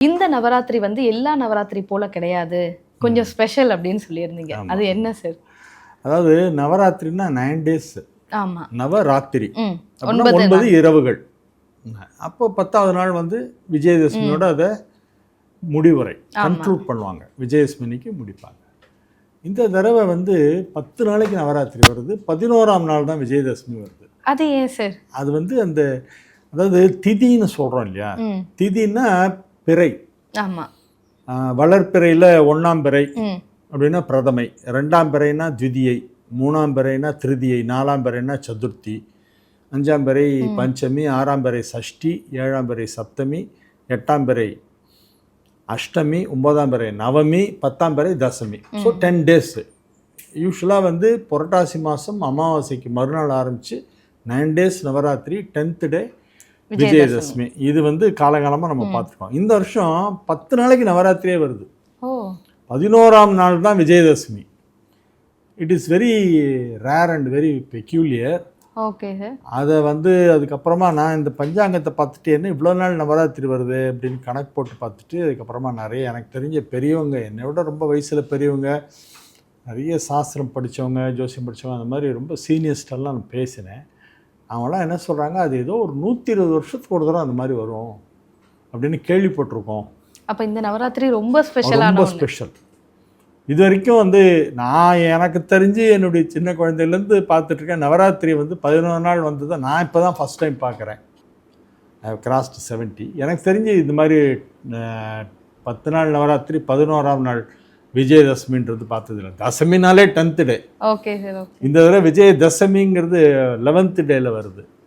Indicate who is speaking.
Speaker 1: இந்த நவராத்திரி வந்து எல்லா நவராத்திரி போல கிடையாது, கொஞ்சம் ஸ்பெஷல் அப்படின்னு சொல்லியிருந்தீங்க. அது என்ன சார்?
Speaker 2: அதாவது நவராத்திரின்னா 9 டேஸ்.
Speaker 1: ஆமா.
Speaker 2: நவராத்திரி அப்படின்னா
Speaker 1: 9
Speaker 2: 9 இரவுகள். அப்போ 10வது நாள் வந்து விஜயதசமியோட அதை முடிவுரை கன்க்ளூட் பண்ணுவாங்க. விஜயதசமிக்கு முடிப்பாங்க. இந்த தடவை வந்து 10 நாளைக்கு நவராத்திரி வருது, 11ஆம் நாள் தான் விஜயதசமி வருது.
Speaker 1: அது ஏன் சார்?
Speaker 2: அது வந்து அந்த அதாவது திதின்னு சொல்கிறோம் இல்லையா, திதின்னா பிறை.
Speaker 1: ஆமா.
Speaker 2: வளர்ப்பிறையில் 1ஆம் பிறை அப்படின்னா பிரதமை, 2ஆம் பிறைனா த்விதியை, 3ஆம் பிறைனா திருதியை, 4ஆம் பிறைனா சதுர்த்தி, 5ஆம் பிறை பஞ்சமி, 6ஆம் பிறை சஷ்டி, 7ஆம் பிறை சப்தமி, 8ஆம் பிறை அஷ்டமி, 9ஆம் பிறை நவமி, 10ஆம் பிறை தசமி. So 10 days. யூஸ்வலாக வந்து புரட்டாசி மாதம் அமாவாசைக்கு மறுநாள் ஆரம்பித்து 9 டேஸ் நவராத்திரி, 10th டே விஜயதசமி. இது வந்து காலகாலமாக நம்ம பார்த்துருக்கோம். இந்த வருஷம் 10 நாளைக்கு நவராத்திரியே வருது, 11ஆம் நாள் தான் Vijayadashami. It is very rare and very peculiar.
Speaker 1: Okay sir.
Speaker 2: அதை வந்து அதுக்கப்புறமா நான் இந்த பஞ்சாங்கத்தை பார்த்துட்டு என்ன இவ்வளோ நாள் நவராத்திரி வருது அப்படின்னு கணக்கு போட்டு பார்த்துட்டு அதுக்கப்புறமா நிறைய எனக்கு தெரிஞ்ச பெரியவங்க, என்னை விட ரொம்ப வயசில் பெரியவங்க, நிறைய சாஸ்திரம் படித்தவங்க, ஜோசியம் படித்தவங்க, அந்த மாதிரி ரொம்ப சீனியர்ஸ்டெல்லாம் நான் பேசினேன். அவங்களாம் என்ன சொல்கிறாங்க, அது ஏதோ ஒரு 120 வருஷத்துக்கு ஒரு தடவை அந்த மாதிரி வரும் அப்படின்னு கேள்விப்பட்டிருக்கோம்.
Speaker 1: அப்போ இந்த நவராத்திரி ரொம்ப ஸ்பெஷலான,
Speaker 2: ரொம்ப ஸ்பெஷல். இது வரைக்கும் வந்து நான் எனக்கு தெரிஞ்சு என்னுடைய சின்ன குழந்தையிலேருந்து பார்த்துட்ருக்கேன். நவராத்திரி வந்து 11 நாள் வந்ததை நான் இப்போ தான் ஃபஸ்ட் டைம் பார்க்குறேன். I have crossed 70. எனக்கு தெரிஞ்சு இது மாதிரி 10 நாள் நவராத்திரி 11ஆம் நாள் விஜயதசமின்றது பார்த்ததில்லை. தசமினாலே 10th டே.
Speaker 1: Okay sir.
Speaker 2: இந்த தடவை விஜயதசமிங்கிறது 11th டேல வருது.